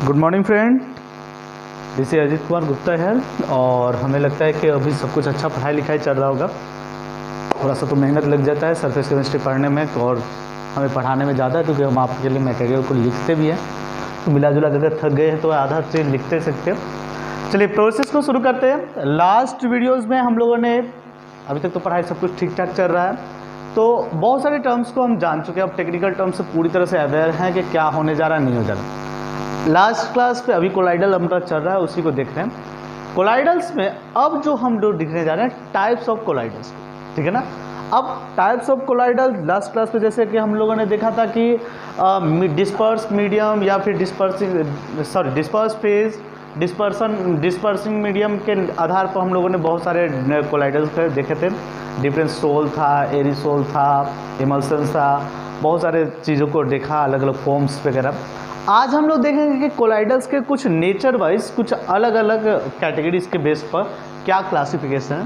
Good morning friend, this is Ajit Kumar Gupta है। और हमें लगता है कि अभी सब कुछ अच्छा पढ़ाई लिखाई चल रहा होगा। थोड़ा सा तो मेहनत लग जाता है सरफेस केमिस्ट्री पढ़ने में और हमें पढ़ाने में ज़्यादा, क्योंकि हम आपके लिए मटेरियल को लिखते भी हैं। तो मिला जुला अगर थक गए हैं तो आधा चीज़ लिखते सकते हो। चलिए प्रोसेस को शुरू करते हैं। लास्ट वीडियोज़ में हम लोगों ने अभी तक तो पढ़ाई सब कुछ ठीक ठाक चल रहा है, तो बहुत सारे टर्म्स को हम जान चुके हैं। अब टेक्निकल टर्म्स से पूरी तरह से अवेयर हैं कि क्या होने जा रहा है, नहीं हो जा रहा। लास्ट क्लास पे अभी कोलाइडल हमारा चल रहा है, उसी को देख रहे हैं। कोलाइडल्स में अब जो हम लोग दिखने जा रहे हैं टाइप्स ऑफ कोलाइडल्स, ठीक है ना। अब types of colloidal last class पे जैसे कि हम लोगों ने देखा था कि डिस्पर्स मीडियम या फिर डिस्पर्स फेज, डिस्पर्सिंग मीडियम के आधार पर हम लोगों ने बहुत सारे कोलाइडल्स देखे थे। डिफरेंट सोल था, एरिसोल था, इमल्सन था, बहुत सारे चीज़ों को देखा, अलग अलग फॉर्म्स वगैरह। आज हम लोग देखेंगे कि कोलाइडल्स के कुछ नेचर वाइज कुछ अलग अलग कैटेगरीज के बेस पर क्या क्लासिफिकेशन है।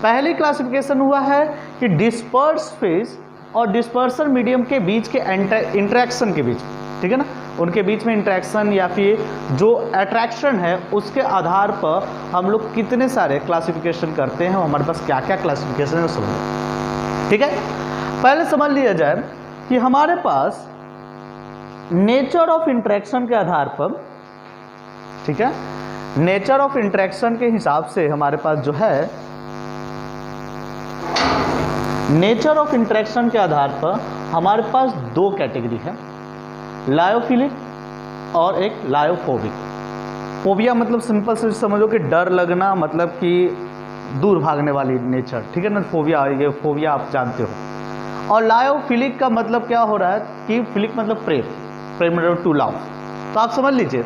पहली क्लासिफिकेशन हुआ है कि डिस्पर्स फेज और डिस्पर्सन मीडियम के बीच के इंटरेक्शन के बीच, ठीक है ना, उनके बीच में इंटरेक्शन या फिर जो अट्रैक्शन है उसके आधार पर हम लोग कितने सारे क्लासिफिकेशन करते हैं, हमारे पास क्या क्या क्लासिफिकेशन है समझो, ठीक है। पहले समझ लिया जाए कि हमारे पास नेचर ऑफ इंटरेक्शन के आधार पर, ठीक है, नेचर ऑफ इंटरेक्शन के हिसाब से हमारे पास जो है, नेचर ऑफ इंटरेक्शन के आधार पर हमारे पास दो कैटेगरी है, लायोफिलिक और एक लायोफोबिक। फोबिया मतलब सिंपल से समझो कि डर लगना, मतलब कि दूर भागने वाली नेचर, ठीक है ना। फोबिया, ये फोबिया आप जानते हो। और लायोफिलिक का मतलब क्या हो रहा है कि फिलिक मतलब प्रेम, प्रेम मतलब टू लव। तो आप समझ लीजिए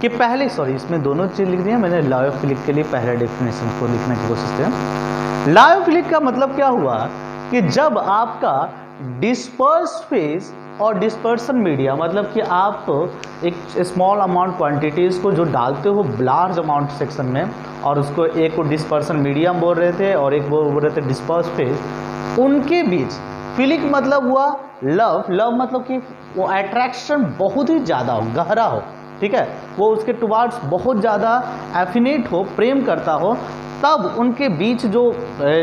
कि पहले, सॉरी इसमें दोनों चीज़ लिख दिया मैंने। लायोफिलिक के लिए पहले डेफिनेशन को लिखने की कोशिश करें। लायोफिलिक का मतलब क्या हुआ कि जब आपका डिस्पर्स फेज और डिस्पर्सन मीडिया, मतलब कि आप एक स्मॉल अमाउंट क्वांटिटीज़ को जो डालते हो लार्ज अमाउंट सेक्शन में, और उसको एक को डिस्पर्सन मीडियम बोल रहे थे और एक बोल रहे थे डिस्पर्स फेज, उनके बीच फिलिक मतलब हुआ लव। लव मतलब कि वो अट्रैक्शन बहुत ही ज़्यादा हो, गहरा हो, ठीक है, वो उसके टुवार्ड्स बहुत ज़्यादा एफिनेट हो, प्रेम करता हो, तब उनके बीच जो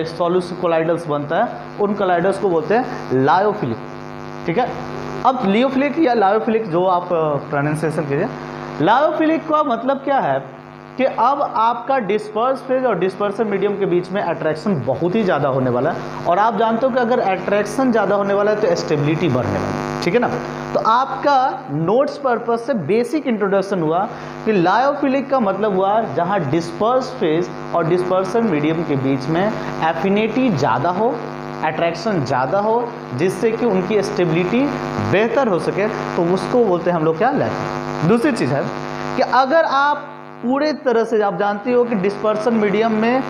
सॉल्यूशन कोलाइडल्स बनता है उन कोलाइडल्स को बोलते हैं लायोफिलिक, ठीक है। अब लियोफिलिक या लायोफिलिक जो आप प्रोनाउंसिएशन कीजिए, लायोफिलिक का मतलब क्या है कि अब आपका डिस्पर्स फेज और डिस्पर्सन मीडियम के बीच में अट्रैक्शन बहुत ही ज़्यादा होने वाला है। और आप जानते हो कि अगर अट्रैक्शन ज़्यादा होने वाला है तो स्टेबिलिटी बढ़ने वाली है, ठीक है ना। तो आपका नोट्स पर्पज से बेसिक इंट्रोडक्शन हुआ कि लायोफिलिक का मतलब हुआ जहाँ डिस्पर्स फेज और डिस्पर्सन मीडियम के बीच में एफिनिटी ज़्यादा हो, अट्रैक्शन ज़्यादा हो, जिससे कि उनकी स्टेबिलिटी बेहतर हो सके, तो उसको बोलते हैं हम लोग क्या, लायोफिलिक। दूसरी चीज़ है कि अगर आप पूरे तरह से, आप जानते हो कि डिस्पर्सन मीडियम में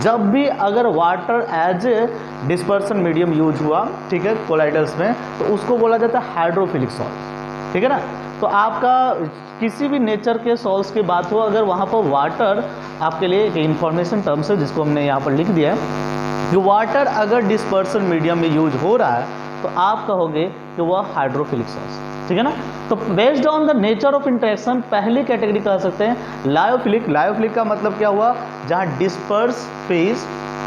जब भी अगर water as a dispersion medium use हुआ, ठीक है, कोलाइडल्स में, तो उसको बोला जाता है हाइड्रोफिलिक सॉल्ट, ठीक है ना। तो आपका किसी भी नेचर के सॉल्ट्स की बात हो, अगर वहाँ पर वाटर, आपके लिए एक इंफॉर्मेशन टर्म्स है जिसको हमने यहाँ पर लिख दिया है, जो वाटर अगर डिस्पर्सन मीडियम में यूज हो रहा है तो आप कहोगे कि वह हाइड्रोफिलिक सॉल्ट, ठीक है ना। तो based on the nature of interaction पहली कैटेगरी कह सकते हैं लायोफिलिक। लायोफिलिक का मतलब क्या हुआ, जहाँ डिस्पर्स फेज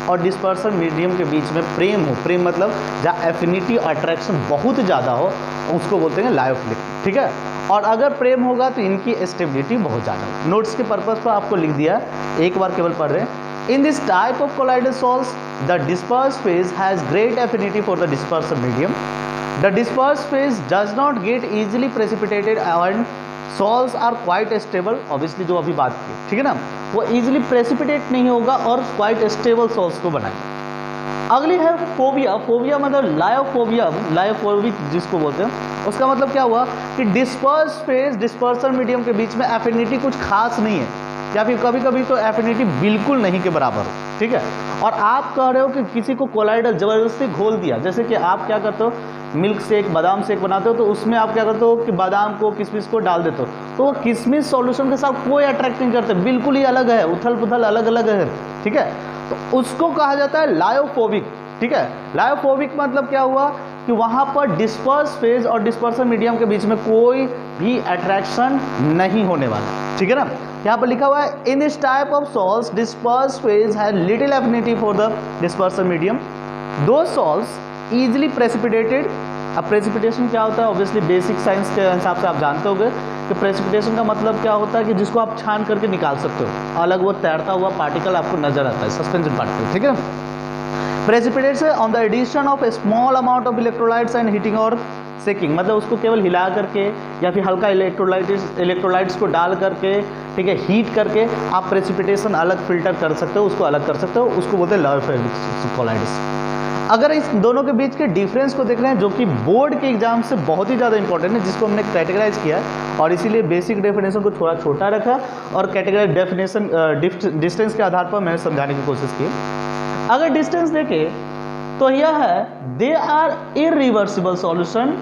और डिस्पर्सन मीडियम के बीच में प्रेम हो, प्रेम मतलब जहाँ एफिनिटी और अट्रैक्शन बहुत ज़्यादा हो, उसको बोलते हैं लायोफिलिक, ठीक है। और अगर प्रेम होगा तो इनकी स्टेबिलिटी बहुत ज़्यादा हो। नोट्स के पर्पज़ पर आपको लिख दिया, एक बार केवल पढ़ रहे हैं। In this type of colloidal salts, the dispersed phase has great affinity for the dispersion medium. The dispersed phase does not get easily precipitated and salts are quite stable. Obviously जो अभी बात की, ठीक है ना, वो easily precipitate नहीं होगा और quite stable salts को बनाएगा। अगली है फोबिया। फोबिया मतलब लायोफोबिया, लायोफोबिक जिसको बोलते हैं, उसका मतलब क्या हुआ कि डिस्पर्स फेज डिस्पर्सन मीडियम के बीच में एफिनिटी कुछ खास नहीं है, या फिर कभी कभी तो एफिनिटी बिल्कुल नहीं के बराबर हो, ठीक है। और आप कह रहे हो कि किसी को कोलाइडल ज़बरदस्ती घोल दिया, जैसे कि आप क्या करते हो, मिल्क शेक, बादाम शेक बनाते हो, तो उसमें आप क्या करते हो कि बादाम को, किशमिश को डाल देते हो, तो वो किशमिश सॉल्यूशन के साथ कोई अट्रैक्ट नहीं करते, बिल्कुल ही अलग है, उथल पुथल अलग अलग है, ठीक है। तो उसको कहा जाता है लायोफोबिक, ठीक है। लायोफोबिक मतलब क्या हुआ कि वहाँ पर डिस्पर्स फेज और डिस्पर्सन मीडियम के बीच में कोई भी अट्रैक्शन नहीं होने वाला, ठीक है ना। यहाँ पर लिखा हुआ है in this type of salts disperse phase has little affinity for the dispersion medium, दो सॉल्ट्स इजीली प्रेसिपिटेटेड। अब प्रेसिपिटेशन क्या होता है, ऑब्वियसली बेसिक साइंस के हिसाब से आप जानते होंगे कि प्रेसिपिटेशन का मतलब क्या होता है कि जिसको आप छान करके निकाल सकते हो, अलग वो तैरता हुआ पार्टिकल आपको नजर आता है, सस्पेंशन पार्टिकल, ठीक है। प्रेसिपिटेट से on the addition of a small amount of electrolytes and heating और सेकिंग, मतलब उसको केवल हिला करके या फिर हल्का इलेक्ट्रोलाइट्स को डाल करके, ठीक है, हीट करके आप प्रेसिपिटेशन अलग फिल्टर कर सकते हो, उसको अलग कर सकते हो, उसको बोलते हैं लायोफिलिक कोलाइड्स। अगर इस दोनों के बीच के डिफरेंस को देख रहे हैं, जो कि बोर्ड के एग्जाम से बहुत ही ज़्यादा इंपॉर्टेंट है, जिसको हमने कैटेगराइज किया है और इसीलिए बेसिक डेफिनेशन को थोड़ा छोटा रखा और कैटेगराइज डेफिनेशन डिस्टेंस के आधार पर मैंने समझाने की कोशिश की। अगर डिस्टेंस देखें तो यह है they are irreversible solution,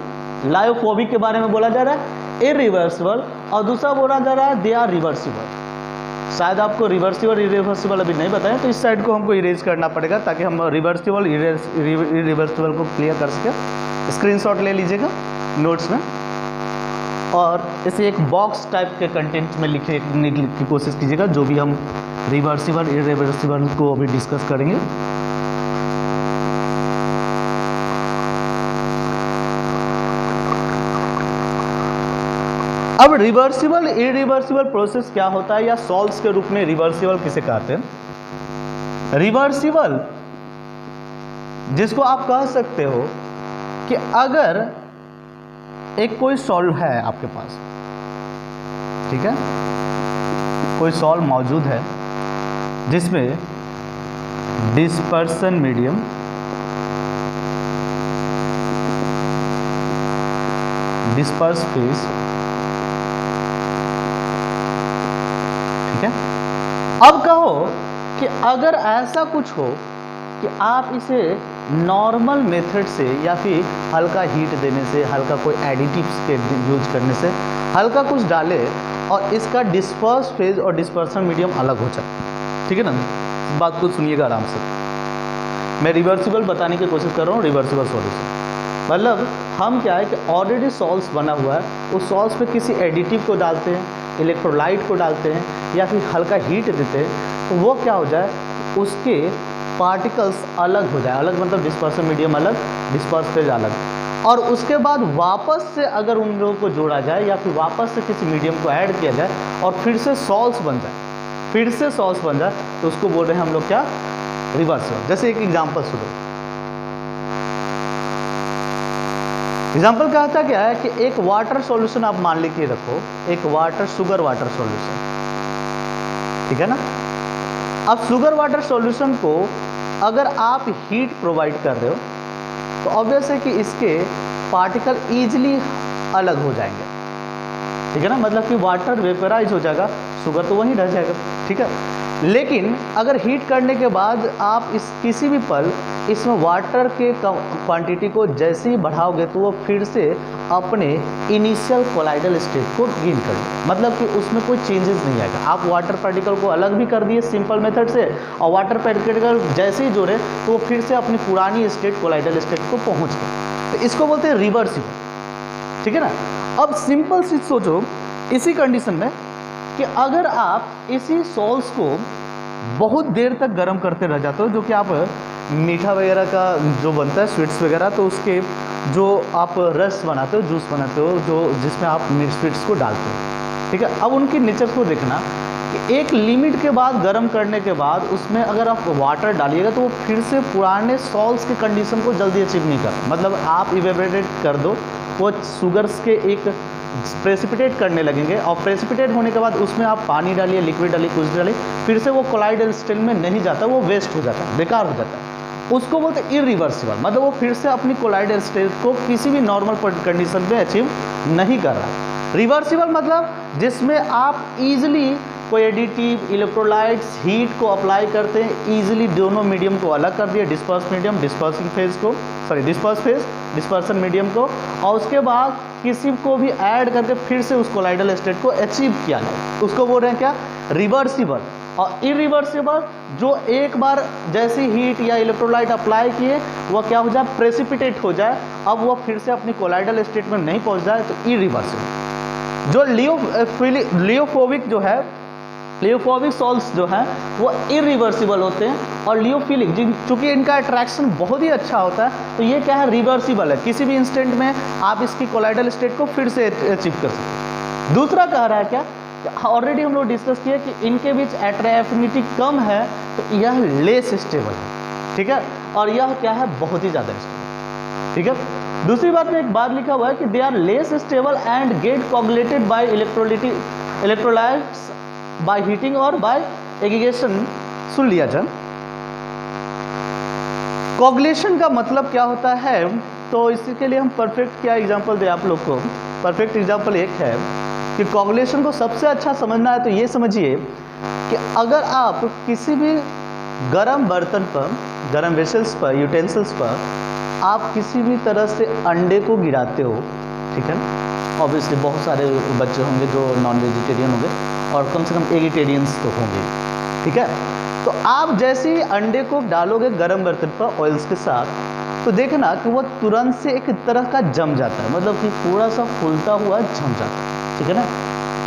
lyophobic के बारे में बोला जा रहा है इरिवर्सिबल, और दूसरा बोला जा रहा है दे आर रिवर्सिबल। शायद आपको रिवर्सिबल इरिवर्सिबल अभी नहीं बताएं, तो इस साइड को हमको इरेज करना पड़ेगा ताकि हम रिवर्सिबल इरिवर्सिबल को क्लियर कर सकें। स्क्रीनशॉट ले लीजिएगा नोट्स में और इसे एक बॉक्स टाइप के कंटेंट में लिखने की कोशिश कीजिएगा, जो भी हम रिवर्सिबल इरिवर्सिबल को अभी डिस्कस करेंगे। अब रिवर्सिबल इरिवर्सिबल प्रोसेस क्या होता है या सॉल्व्स के रूप में रिवर्सिबल किसे कहते हैं। रिवर्सिबल जिसको आप कह सकते हो कि अगर एक कोई सॉल्व है आपके पास, ठीक है, कोई सॉल्व मौजूद है जिसमें डिस्पर्सन मीडियम, डिस्पर्स फेज, ठीक है। अब कहो कि अगर ऐसा कुछ हो कि आप इसे नॉर्मल मेथड से या फिर हल्का हीट देने से, हल्का कोई एडिटिव्स के यूज करने से हल्का कुछ डाले और इसका डिस्पर्स फेज और डिस्पर्सन मीडियम अलग हो जाए, ठीक है ना। इस बात को सुनिएगा आराम से, मैं रिवर्सिबल बताने की कोशिश कर रहा हूँ। रिवर्सिबल सॉल्यूशन मतलब हम क्या है कि ऑलरेडी सॉल्व्स बना हुआ है, उस सॉल्व्स पे किसी एडिटिव को डालते हैं, इलेक्ट्रोलाइट को डालते हैं या फिर हल्का हीट देते हैं, तो वो क्या हो जाए, उसके पार्टिकल्स अलग हो जाए, अलग मतलब डिस्पर्सन मीडियम अलग, डिस्पर्स फेज अलग, और उसके बाद वापस से अगर उन लोगों को जोड़ा जाए या फिर वापस से किसी मीडियम को ऐड किया जाए और फिर से सॉल्व्स बन जाए, फिर से सॉल्व्स बन जाए, तो उसको बोल रहे हैं हम लोग क्या, रिवर्सिबल। जैसे एक एग्जाम्पल सुनो, एग्जाम्पल कहता क्या है कि एक वाटर सॉल्यूशन आप मान लीजिए रखो, एक वाटर शुगर वाटर सॉल्यूशन, ठीक है ना। अब शुगर वाटर सॉल्यूशन को अगर आप हीट प्रोवाइड कर रहे हो तो ऑब्वियस है कि इसके पार्टिकल ईजिली अलग हो जाएंगे, ठीक है ना, मतलब कि वाटर वेपराइज हो जाएगा, शुगर तो वहीं रह जाएगा, ठीक है। लेकिन अगर हीट करने के बाद आप इस किसी भी पल इसमें वाटर के क्वांटिटी को जैसे ही बढ़ाओगे तो वो फिर से अपने इनिशियल कोलाइडल स्टेट को गेन कर ले, मतलब कि उसमें कोई चेंजेस नहीं आएगा। आप वाटर पार्टिकल को अलग भी कर दिए सिंपल मेथड से, और वाटर पार्टिकल जैसे ही जोड़े तो वो फिर से अपनी पुरानी स्टेट कोलाइडल स्टेट को पहुँच गए, तो इसको बोलते हैं रिवर्सिबल, ठीक है ना। अब सिंपल सी सोचो इसी कंडीशन में कि अगर आप इसी सॉल्व्स को बहुत देर तक गर्म करते रह जाते हो, जो कि आप मीठा वगैरह का जो बनता है स्वीट्स वगैरह, तो उसके जो आप रस बनाते हो, जूस बनाते हो, जो जिसमें आप स्वीट्स को डालते हो, ठीक है। अब उनकी नेचर को देखना कि एक लिमिट के बाद गर्म करने के बाद उसमें अगर आप वाटर डालिएगा तो वो फिर से पुराने सॉल्ट्स की कंडीशन को जल्दी अचीव नहीं कर, मतलब आप इवेपोरेट कर दो, वो शुगर्स के एक प्रेसिपिटेट करने लगेंगे, और प्रेसिपिटेट होने के बाद उसमें आप पानी डालिए, लिक्विड डालिए, कुछ डालिए, फिर से वो कोलाइडल स्टेट में नहीं जाता, वो वेस्ट हो जाता है, बेकार हो जाता है, उसको बोलते हैं इरिवर्सिबल, मतलब वो फिर से अपनी कोलाइडल स्टेट को किसी भी नॉर्मल कंडीशन में अचीव नहीं कर रहा है। रिवर्सिबल मतलब जिसमें आप इजीली कोई एडिटिव, इलेक्ट्रोलाइट्स, हीट को अप्लाई करते हैं, इजीली दोनों मीडियम को अलग कर दिया, डिस्पर्स मीडियम, डिस्पर्सिंग फेज को, sorry disperse phase, dispersion medium को, और उसके बाद किसी को भी ऐड करके फिर से उस कोलाइडल स्टेट को अचीव किया जाए, उसको बोल रहे हैं क्या, रिवर्सिबल। और इरिवर्सिबल जो एक बार जैसी हीट या इलेक्ट्रोलाइट अप्लाई किए वह क्या हो जाए, प्रेसिपिटेट हो जाए, अब वह फिर से अपनी कोलाइडल स्टेट में नहीं पहुंच जाए, तो इरिवर्सिबल। जो लियोफोबिक जो है, लियोफोबिक सॉल्ट्स जो हैं वो इरिवर्सिबल होते हैं, और लियोफिलिक चूंकि इनका अट्रैक्शन बहुत ही अच्छा होता है तो ये क्या है, रिवर्सिबल है, किसी भी इंस्टेंट में आप इसकी कोलाइडल स्टेट को फिर से अचीव कर सकते हैं। दूसरा कह रहा है क्या, ऑलरेडी हम लोग डिस्कस किए कि इनके बीच एफिनिटी कम है तो यह लेस स्टेबल है, ठीक है, और यह क्या है, बहुत ही ज़्यादा स्टेबल, ठीक है। दूसरी बात में एक बात लिखा हुआ है कि they are less stable and get coagulated by electrolytes by heating और बाय एग्रीगेशन। सुन लिया जाए, कोगुलेशन का मतलब क्या होता है, तो इसके लिए हम परफेक्ट क्या एग्जांपल दें आप लोग को। परफेक्ट एग्जांपल एक है कि कोगुलेशन को सबसे अच्छा समझना है तो ये समझिए कि अगर आप किसी भी गरम बर्तन पर, गरम वेसल्स पर, यूटेंसिल्स पर आप किसी भी तरह से अंडे को गिराते हो, ठीक है, ऑब्वियसली बहुत सारे बच्चे होंगे जो नॉन वेजिटेरियन होंगे और कम से कम एगिटेरियंस तो होंगे, ठीक है, तो आप जैसे ही अंडे को डालोगे गरम बर्तन पर ऑयल्स के साथ तो देखना कि वो तुरंत से एक तरह का जम जाता है, मतलब कि थोड़ा सा फूलता हुआ जम जाता है, ठीक है ना,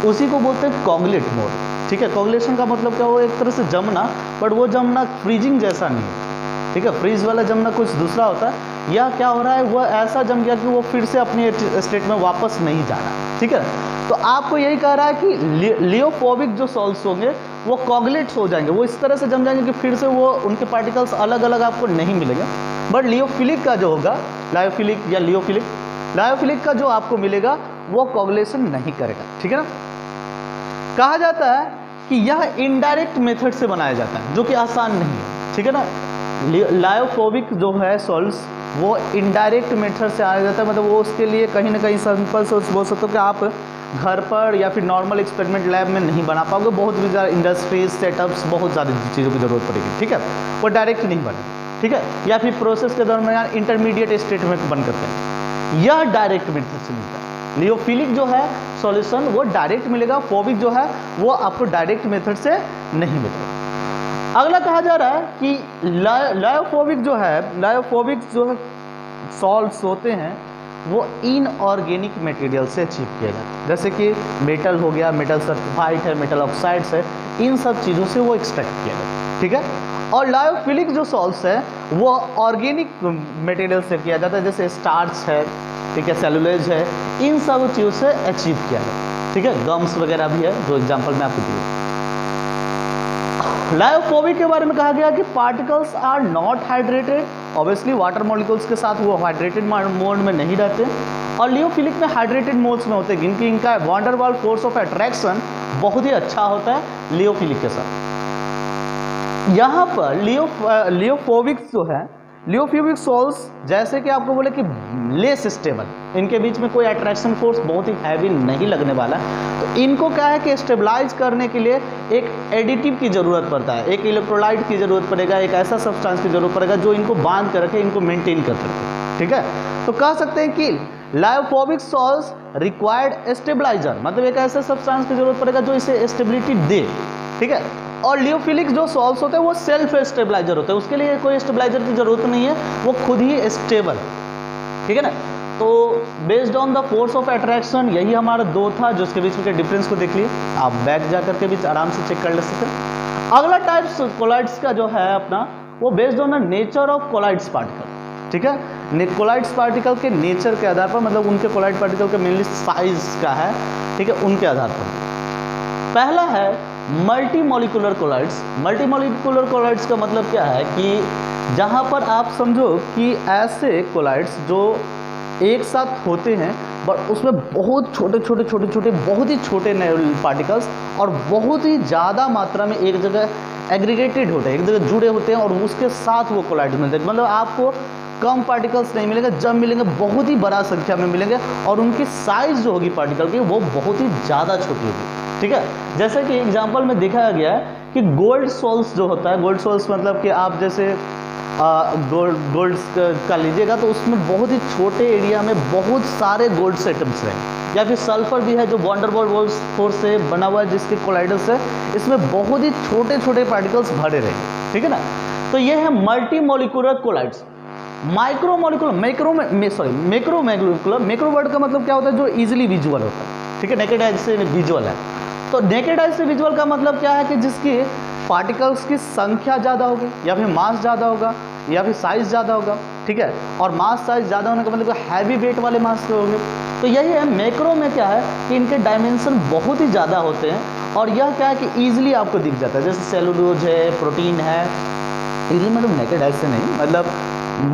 उसी को बोलते हैं कोगुलेट मोड, ठीक है। कोगुलेशन का मतलब क्या, वो एक तरह से जमना, बट वो जमना फ्रीजिंग जैसा नहीं है, ठीक है, फ्रीज वाला जमना कुछ दूसरा होता है, या क्या हो रहा है, वो ऐसा जम गया कि वो फिर से अपनी स्टेट में वापस नहीं जा रहा, ठीक है। तो आपको यही कह रहा है कि लियोफोबिक जो सॉल्ट्स होंगे वो कोगुलेट्स हो जाएंगे, वो इस तरह से जम जाएंगे कि फिर से वो उनके पार्टिकल्स अलग अलग आपको नहीं मिलेंगे। बट लियोफिलिक का जो होगा, लायोफिलिक या लायोफिलिक का जो आपको मिलेगा वो कोगुलेशन नहीं करेगा, ठीक है ना। कहा जाता है कि यह इनडायरेक्ट मेथड से बनाया जाता है, जो कि आसान नहीं है, ठीक है ना। लायोफोबिक जो है सॉल्ट्स वो इनडायरेक्ट मेथड से आया जाता है, मतलब वो उसके लिए कहीं ना कहीं सिंपल से बोल सकते हो कि आप घर पर या फिर नॉर्मल एक्सपेरिमेंट लैब में नहीं बना पाओगे, बहुत भी ज़्यादा इंडस्ट्रीज सेटअप्स, बहुत ज़्यादा चीज़ों की ज़रूरत पड़ेगी, ठीक है, वो डायरेक्ट नहीं बने, ठीक है, या फिर प्रोसेस के दरमियान इंटरमीडिएट स्टेट में बन करते हैं, यह डायरेक्ट मेथड से मिलता है। लियोफिलिक जो है सॉल्यूशन वो डायरेक्ट मिलेगा, फोबिक जो है वो आपको डायरेक्ट मेथड से नहीं मिलेगा। अगला कहा जा रहा है कि लायोफोबिक जो है सॉल्ट्स होते हैं वो इनऑर्गेनिक मटेरियल से अचीव किया जाता है, जैसे कि मेटल हो गया, मेटल सल्फाइड है, मेटल ऑक्साइड्स है, इन सब चीज़ों से वो एक्सट्रैक्ट किया जाता है, ठीक है। और लायोफिलिक जो सॉल्ट्स है वो ऑर्गेनिक मटेरियल से किया जाता है, जैसे स्टार्च है, ठीक है, सेलुलोज है, इन सब चीज़ों से अचीव किया जाता है, ठीक है, गम्स वगैरह भी है जो एग्जाम्पल में आपको दिए। लायोफोबिक के बारे में कहा गया कि particles are not hydrated, obviously water molecules के साथ वो हाइड्रेटेड मोड में नहीं रहते, और लियोफिलिक में हाइड्रेटेड मोड्स में होते हैं, जिनकी इनका वैन वाल फोर्स ऑफ अट्रैक्शन बहुत ही अच्छा होता है लियोफिलिक के साथ। यहाँ पर लियोफोबिक जो है, लियोफोबिक सॉल्ट्स जैसे कि आपको बोले कि लेस स्टेबल, इनके बीच में कोई अट्रैक्शन फोर्स बहुत ही हैवी नहीं लगने वाला, तो इनको क्या है कि स्टेबलाइज करने के लिए एक एडिटिव की ज़रूरत पड़ता है, एक इलेक्ट्रोलाइट की ज़रूरत पड़ेगा, एक ऐसा सब्सटेंस की ज़रूरत पड़ेगा जो इनको बांध कर रखे, इनको मेंटेन कर सके, ठीक है। तो कह सकते हैं कि लायोफोबिक सॉल्ट्स रिक्वायर्ड स्टेबलाइजर, मतलब एक ऐसा सब्सटेंस की जरूरत पड़ेगा जो इसे स्टेबिलिटी दे, ठीक है। और लियोफिलिक जो सॉल्ट्स होते हैं वो सेल्फ स्टेबलाइजर होते हैं, उसके लिए कोई स्टेबलाइजर की जरूरत नहीं है, वो खुद ही स्टेबल, ठीक है ना। तो based on the force of attraction, यही हमारा दो था, जो उसके बीच में के डिफरेंस को देख लिए, आप बैक जाकर के बीच आराम से चेक कर ले सकते हैं। अगला टाइप्स कोलाइड्स का जो है अपना, वो based on the nature of colloids particle, ठीक है, कोलाइड्स पार्टिकल के नेचर के आधार पर, मतलब उनके कोलाइड पार्टिकल के मेनली साइज का है, ठीक है, उनके आधार पर। पहला है multi molecular colloids. Multi molecular colloids का मतलब क्या है कि जहाँ पर आप समझो कि ऐसे कोलाइड्स जो एक साथ होते हैं बट उसमें बहुत छोटे बहुत ही छोटे पार्टिकल्स और बहुत ही ज़्यादा मात्रा में एक जगह एग्रीगेटेड होते हैं, एक जगह जुड़े होते हैं, और उसके साथ वो कोलाइड मिलते हैं, मतलब आपको कम पार्टिकल्स नहीं मिलेंगे, जब मिलेंगे बहुत ही बड़ा संख्या में मिलेंगे, और उनकी साइज जो होगी पार्टिकल की वो बहुत ही ज़्यादा छोटी होगी, ठीक है। जैसे कि एग्जांपल में दिखाया गया है कि गोल्ड सोल्स जो होता है, गोल्ड सोल्स मतलब कि आप जैसे गोल्ड का लीजिएगा तो उसमें बहुत ही छोटे एरिया में बहुत सारे गोल्ड एटम्स रहेंगे, या फिर सल्फर भी है जो वंडरबॉल फोर्स से बना हुआ है, जिसके कोलाइडल से इसमें बहुत ही छोटे छोटे पार्टिकल्स भरे रहेंगे, ठीक है ना। तो ये है multi molecular colloids. Micro molecular macro word का मतलब क्या होता है, जो इजीली विजुअल होता है, ठीक है। नेकेड आइज से विजुअल है, तो नेकेड आइज से विजुअल का मतलब क्या है कि जिसकी पार्टिकल्स की संख्या ज़्यादा होगी, या फिर मास ज़्यादा होगा, या फिर साइज ज़्यादा होगा, ठीक है। और मास साइज ज़्यादा होने का मतलब हैवी वेट वाले मास के होंगे। तो यही है मैक्रो में क्या है कि इनके डायमेंशन बहुत ही ज़्यादा होते हैं, और यह क्या है कि ईजिली आपको दिख जाता है, जैसे सेलुलोज है, प्रोटीन है, इजीली मतलब नेकेड आइज से नहीं, मतलब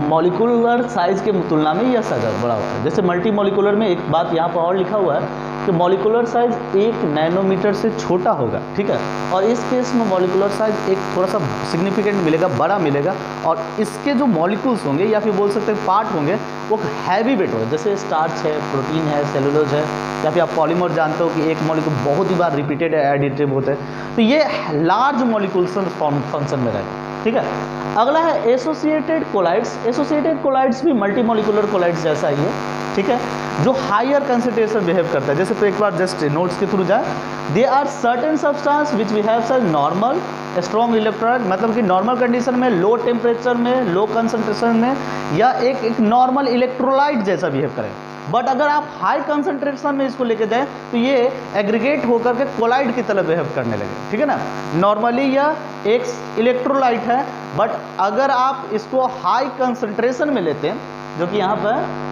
मॉलिक्यूलर साइज के तुलना में यह साइज बड़ा होता है। जैसे मल्टी मॉलिक्यूलर में एक बात यहाँ पर और लिखा हुआ है कि मॉलिक्यूलर साइज 1 नैनोमीटर से छोटा होगा, ठीक है। और इस केस में मॉलिक्यूलर साइज एक थोड़ा सा सिग्निफिकेंट मिलेगा, बड़ा मिलेगा, और इसके जो मॉलिक्यूल्स होंगे या फिर बोल सकते हैं पार्ट होंगे वो हैवी वेट होगा, जैसे स्टार्च है, प्रोटीन है, सेलुलोज है, या फिर आप पॉलीमर जानते हो कि एक मॉलिक्यूल बहुत ही बार रिपीटेड एडिटिव होते हैं, तो ये लार्ज मॉलिक्यूल्स फंक्शन में रहेगा, ठीक है। अगला है एसोसिएटेड कोलाइड्स। एसोसिएटेड कोलाइड्स भी मल्टी मॉलिक्यूलर कोलाइड्स जैसा ही है, ठीक है, जो हायर कंसंट्रेशन बिहेव करता है। जैसे तो एक बार जस्ट नोट्स के थ्रू जाए, they are certain substance which behave as normal strong electrolyte, मतलब कि नॉर्मल कंडीशन में, लो टेम्परेचर में, लो कंसंट्रेशन में, या एक नॉर्मल इलेक्ट्रोलाइट जैसा बिहेव करें। बट अगर आप हाई कंसंट्रेशन में इसको लेके जाएं तो ये एग्रीगेट होकर के कोलाइड की तरह बिहेव करने लगे, ठीक है ना। नॉर्मली यह एक इलेक्ट्रोलाइट है, बट अगर आप इसको हाई कंसंट्रेशन में लेते हैं, जो कि यहाँ पर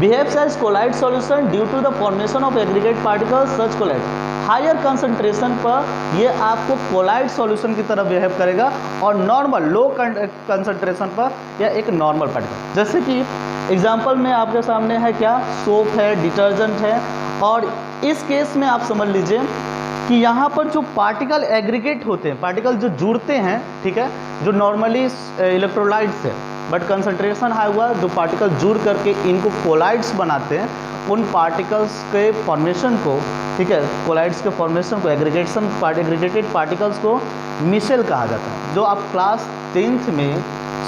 behaves as colloid solution due to the formation of aggregate particles, such colloid higher concentration पर ये आपको कोलाइड सॉल्यूशन की तरह बिहेव करेगा, और नॉर्मल लो कंसंट्रेशन पर यह एक नॉर्मल पार्टिकल। जैसे कि एग्जांपल में आपके सामने है क्या, सोप है, डिटर्जेंट है, और इस केस में आप समझ लीजिए कि यहाँ पर जो पार्टिकल एग्रीगेट होते हैं, पार्टिकल जो जुड़ते हैं, ठीक है, जो नॉर्मली इलेक्ट्रोलाइट्स है, बट कंसंट्रेशन हाई हुआ, जो पार्टिकल जुड़ करके इनको कोलाइड्स बनाते हैं, उन पार्टिकल्स के फॉर्मेशन को, ठीक है, कोलाइड्स के फॉर्मेशन को, एग्रीगेटेड पार्टिकल्स को मिशेल कहा जाता है, जो आप क्लास 10th में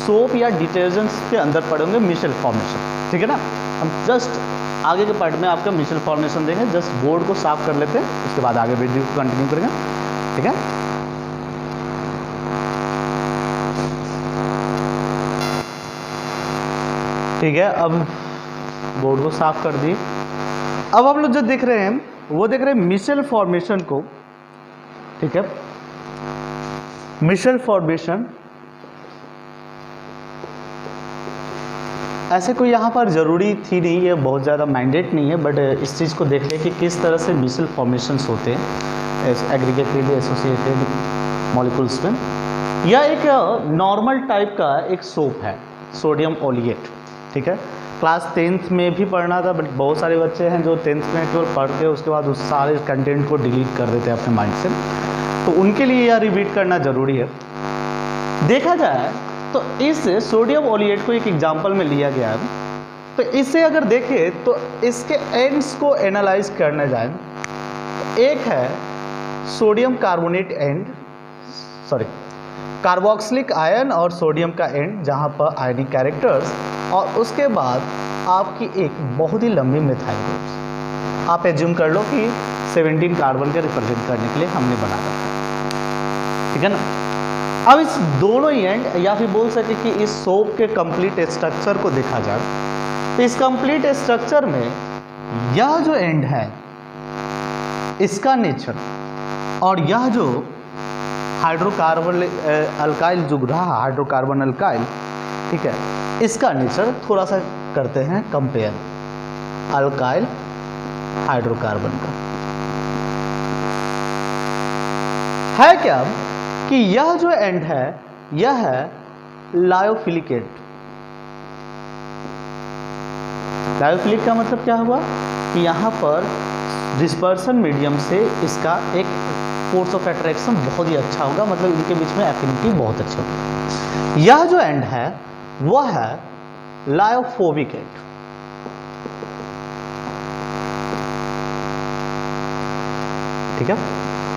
सोप या डिटर्जेंट्स के अंदर पढ़ेंगे, मिशेल फॉर्मेशन, ठीक है ना। हम जस्ट आगे के पार्ट में आपका मिशेल फॉर्मेशन देंगे, जस्ट बोर्ड को साफ कर लेते हैं, उसके बाद आगे वीडियो को कंटिन्यू करेंगे, ठीक है। ठीक है, अब बोर्ड को साफ कर दी। अब हम लोग जो देख रहे हैं वो देख रहे हैं मिशेल फॉर्मेशन को, ठीक है। मिशेल फॉर्मेशन ऐसे कोई यहाँ पर ज़रूरी थी नहीं, ये बहुत ज़्यादा मैंडेट नहीं है, बट इस चीज़ को देख लें कि किस तरह से मिशेल फॉर्मेशंस होते हैं एग्रीगेटेड एसोसिएटेड मॉलिक्यूल्स में। यह एक नॉर्मल टाइप का एक सोप है, सोडियम ओलिएट, ठीक है। क्लास 10th में भी पढ़ना था, बट बहुत सारे बच्चे हैं जो 10th में केवल पढ़ते हैं, उसके बाद उस सारे कंटेंट को डिलीट कर देते हैं अपने माइंड से, तो उनके लिए यह रिपीट करना ज़रूरी है। देखा जाए तो इस सोडियम ओलिएट को एक एग्जांपल में लिया गया है, तो इसे अगर देखें तो इसके एंड्स को एनालाइज करने जाए तो एक है sodium carbonate and, carboxylic ion और सोडियम का एंड, जहाँ पर आयनिक कैरेक्टर्स, और उसके बाद आपकी एक बहुत ही लंबी मिथाइल ग्रुप्स। आप एज्यूम कर लो कि 17 कार्बन के रिप्रेजेंट करने के लिए हमने बना रखा, ठीक है ना। अब इस दोनों ही एंड, या फिर बोल सके कि इस सोप के कंप्लीट स्ट्रक्चर को देखा जाए तो इस कंप्लीट स्ट्रक्चर में यह जो एंड है इसका नेचर, और यह जो हाइड्रोकार्बन अल्काइल जो रहा हाइड्रोकार्बन अल्काइल, ठीक है, इसका नेचर थोड़ा सा करते हैं कंपेयर अल्काइल हाइड्रोकार्बन का। है क्या कि यह जो एंड है यह है लायोफिलिक एंड। लायोफिलिक का मतलब क्या हुआ कि यहाँ पर डिस्पर्सन मीडियम से इसका एक फोर्स ऑफ अट्रैक्शन बहुत ही अच्छा होगा, मतलब इनके बीच में एफिनिटी बहुत अच्छा होगा। यह जो एंड है वह है लायोफोबिक एंड, ठीक है।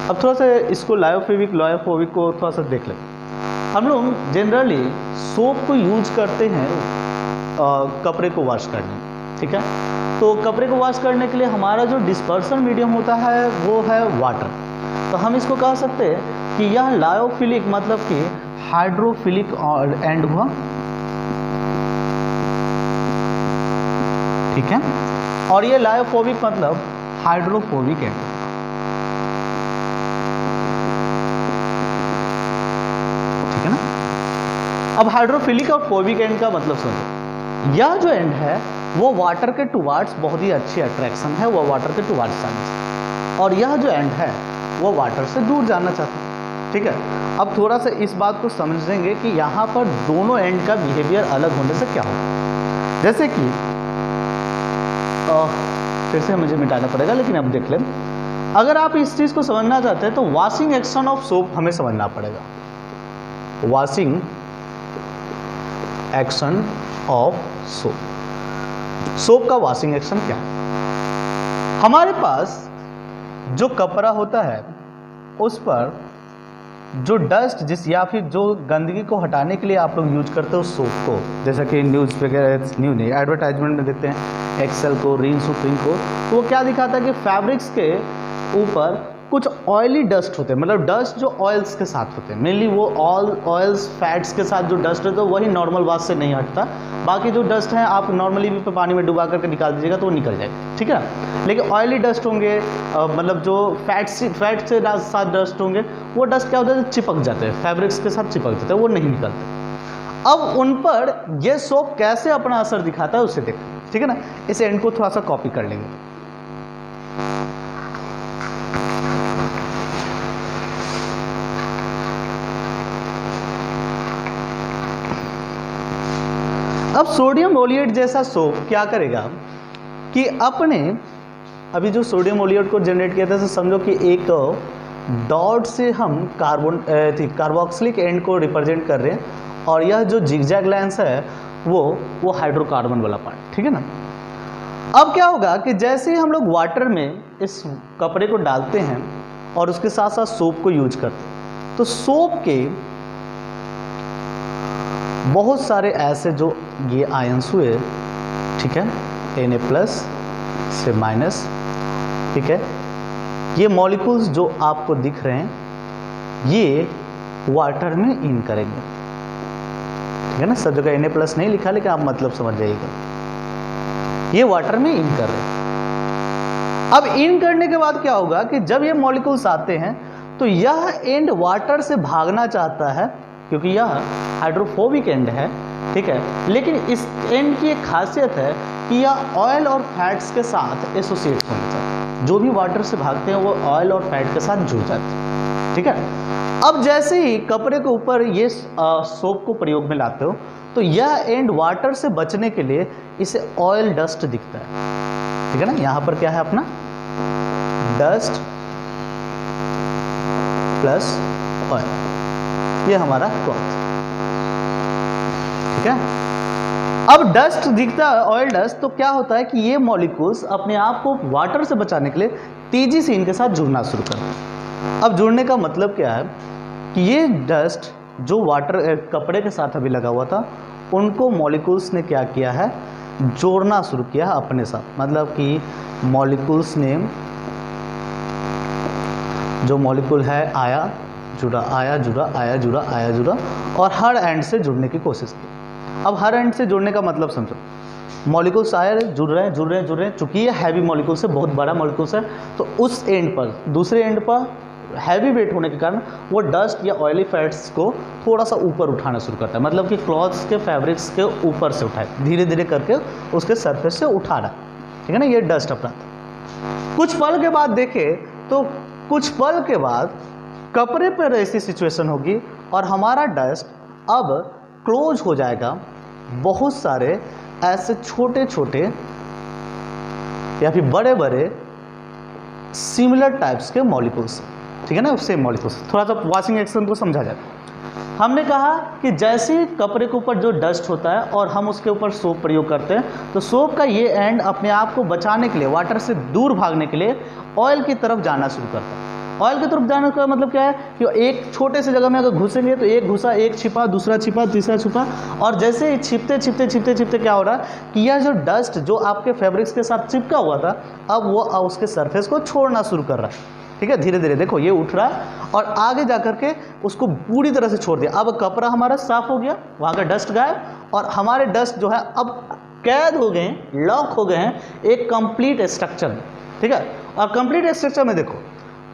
अब थोड़ा सा इसको लायोफोबिक को थोड़ा सा देख लें। हम लोग जनरली सोप को यूज करते हैं कपड़े को वॉश करने, ठीक है। तो कपड़े को वॉश करने के लिए हमारा जो डिस्पर्सन मीडियम होता है वो है वाटर। तो हम इसको कह सकते हैं कि यह लायोफिलिक मतलब कि हाइड्रोफिलिक एंड हुआ, ठीक है, और ये लायोफोबिक मतलब हाइड्रोफोबिक एंड। ठीक है ना। अब हाइड्रोफिलिक और फोबिक एंड का मतलब समझो। यह जो एंड है वो वाटर के टुवार्ड्स बहुत ही अच्छी अट्रैक्शन है, वो वाटर के टुवार्ड्स जाना, और यह जो एंड है वो वाटर से दूर जाना चाहता है। ठीक है। अब थोड़ा सा इस बात को समझेंगे कि यहाँ पर दोनों एंड का बिहेवियर अलग होने से क्या होगा। जैसे कि फिर से मुझे मिटाना पड़ेगा, लेकिन अब देख लें। अगर आप इस चीज़ को समझना चाहते हैं तो वॉशिंग एक्शन ऑफ सोप हमें समझना पड़ेगा। Washing action of soap, soap का वॉशिंग एक्शन क्या है। हमारे पास जो कपड़ा होता है उस पर जो डस्ट जिस या फिर जो गंदगी को हटाने के लिए आप लोग यूज करते हो सोप को, जैसा कि न्यूज़ वगैरह, न्यूज़ नहीं एडवर्टाइजमेंट में देखते हैं एक्सेल को, रिन सुप्रीम को, तो वो क्या दिखाता है कि फैब्रिक्स के ऊपर कुछ ऑयली डस्ट होते हैं, मतलब डस्ट जो ऑयल्स के साथ होते हैं, मेनली वो ऑयल्स फैट्स के साथ जो डस्ट है तो वही नॉर्मल वॉश से नहीं हटता। बाकी जो डस्ट है आप नॉर्मली भी पानी में डुबा करके निकाल दीजिएगा तो वो निकल जाएगा, ठीक है ना। लेकिन ऑयली डस्ट होंगे, मतलब जो फैट से साथ डस्ट होंगे, वो डस्ट क्या होता है, चिपक जाते हैं, फैब्रिक्स के साथ चिपक जाते हैं, वो नहीं निकलते। अब उन पर ये सोप कैसे अपना असर दिखाता है उसे देखो, ठीक है ना। इस एंड को थोड़ा सा कॉपी कर लेंगे। अब सोडियम ओलिएट जैसा सोप क्या करेगा कि अपने अभी जो सोडियम ओलिएट को जनरेट किया था, तो समझो कि एक डॉट से हम कार्बोक्सिलिक एंड को रिप्रेजेंट कर रहे हैं, और यह जो जिगजैग लाइंस है वो हाइड्रोकार्बन वाला पार्ट, ठीक है ना। अब क्या होगा कि जैसे ही हम लोग वाटर में इस कपड़े को डालते हैं और उसके साथ साथ सोप को यूज करते हैं, तो सोप के बहुत सारे ऐसे जो ये आयंस हुए, ठीक है, Na+ से माइनस, ठीक है, ये मॉलिक्यूल्स जो आपको दिख रहे हैं ये वाटर में इन करेंगे, ठीक है ना। सब जगह Na+ नहीं लिखा, लेकिन आप मतलब समझ जाइएगा, ये वाटर में इन कर रहे हैं। अब इन करने के बाद क्या होगा कि जब ये मॉलिक्यूल्स आते हैं तो यह एंड वाटर से भागना चाहता है, क्योंकि यह हाइड्रोफोबिक एंड है, ठीक है। लेकिन इस एंड की एक खासियत है कि यह ऑयल और फैट्स के साथ एसोसिएट होना चाहता है। जो भी वाटर से भागते हैं वो ऑयल और फैट के साथ जुड़ जाते हैं, ठीक है। अब जैसे ही कपड़े के ऊपर ये सोप को प्रयोग में लाते हो तो यह एंड वाटर से बचने के लिए इसे ऑयल डस्ट दिखता है, ठीक है ना। यहाँ पर क्या है अपना डस्ट प्लस ऑयल, ये हमारा क्लॉथ, ठीक है। अब डस्ट दिखता है, ऑयल डस्ट, तो क्या होता है कि ये मॉलिक्यूल्स अपने आप को वाटर से बचाने के लिए तेजी से इनके साथ जुड़ना शुरू करते हैं। अब जुड़ने का मतलब क्या है कि ये डस्ट जो वाटर कपड़े के साथ अभी लगा हुआ था, उनको मॉलिक्यूल्स ने क्या किया है, जोड़ना शुरू किया है अपने साथ। मतलब कि मॉलिक्यूल्स ने जो मॉलिक्यूल है आया जुड़ा, आया जुड़ा, आया जुड़ा, आया जुड़ा, और हर एंड से जुड़ने की कोशिश की। अब हर एंड से जुड़ने का मतलब समझो, मॉलिक्यूल्स आए जुड़ रहे हैं, चूंकि ये हैवी मॉलिक्यूल्स है, बहुत बड़ा मॉलिक्यूल्स है, तो उस एंड पर, दूसरे एंड पर हैवी वेट होने के कारण वो डस्ट या ऑयली फैट्स को थोड़ा सा ऊपर उठाना शुरू करता है। मतलब कि क्लॉथ्स के फैब्रिक्स के ऊपर से उठाए, धीरे धीरे करके उसके सरफेस से उठा रहा है, ठीक है ना। ये डस्ट अपना था। कुछ पल के बाद देखें तो कुछ पल के बाद कपड़े पर ऐसी सिचुएशन होगी और हमारा डस्ट अब क्लोज हो जाएगा बहुत सारे ऐसे छोटे छोटे या फिर बड़े बड़े सिमिलर टाइप्स के मॉलिक्यूल्स, ठीक है ना, सेम मॉलिक्यूल्स। थोड़ा सा वॉशिंग एक्शन को समझा जाए। हमने कहा कि जैसे ही कपड़े के ऊपर जो डस्ट होता है और हम उसके ऊपर सोप प्रयोग करते हैं, तो सोप का ये एंड अपने आप को बचाने के लिए, वाटर से दूर भागने के लिए ऑयल की तरफ जाना शुरू करता है। ऑयल की तरफ जाने का मतलब क्या है कि एक छोटे से जगह में अगर घुसेंगे तो एक घुसा, एक छिपा, दूसरा छिपा, तीसरा छिपा, और जैसे ही छिपते छिपते छिपते छिपते क्या हो रहा है कि यह जो डस्ट जो आपके फैब्रिक्स के साथ चिपका हुआ था, अब वो उसके सरफेस को छोड़ना शुरू कर रहा है। ठीक है, धीरे धीरे देखो ये उठ रहा है और आगे जा करके उसको पूरी तरह से छोड़ दिया। अब कपड़ा हमारा साफ हो गया, वहाँ का डस्ट गायब, और हमारे डस्ट जो है अब कैद हो गए हैं, लॉक हो गए हैं एक कंप्लीट स्ट्रक्चर में। ठीक है, और कंप्लीट स्ट्रक्चर में देखो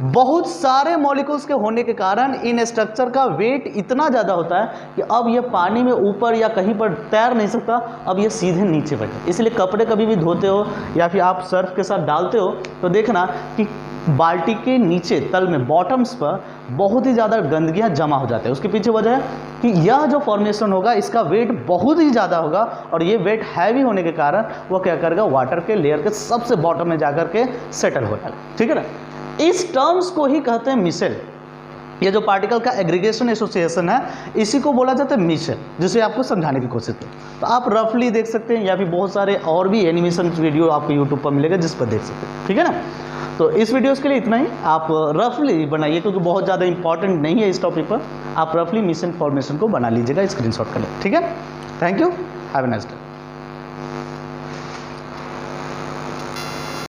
बहुत सारे मॉलिक्यूल्स के होने के कारण इन स्ट्रक्चर का वेट इतना ज़्यादा होता है कि अब ये पानी में ऊपर या कहीं पर तैर नहीं सकता, अब ये सीधे नीचे बैठे। इसलिए कपड़े कभी भी धोते हो या फिर आप सर्फ के साथ डालते हो तो देखना कि बाल्टी के नीचे तल में बॉटम्स पर बहुत ही ज़्यादा गंदगियाँ जमा हो जाते हैं। उसके पीछे वजह है कि यह जो फॉर्मेशन होगा इसका वेट बहुत ही ज़्यादा होगा, और ये वेट हैवी होने के कारण वो क्या करेगा, वाटर के लेयर के सबसे बॉटम में जाकर के सेटल हो जाएगा। ठीक है ना, इस टर्म्स को ही कहते हैं मिसेल। ये जो पार्टिकल का एग्रीगेशन एसोसिएशन है इसी को बोला जाता है मिसेल, जिसे आपको समझाने की कोशिश की। तो आप रफली देख सकते हैं, या फिर बहुत सारे और भी एनिमेशन वीडियो आपको यूट्यूब पर मिलेगा जिस पर देख सकते हैं। ठीक है ना, तो इस वीडियोस के लिए इतना ही। आप रफली बनाइए क्योंकि बहुत ज़्यादा इंपॉर्टेंट नहीं है इस टॉपिक पर। आप रफली मिसेल फॉर्मेशन को बना लीजिएगा स्क्रीनशॉट कर ले। ठीक है, thank you, have a nice day.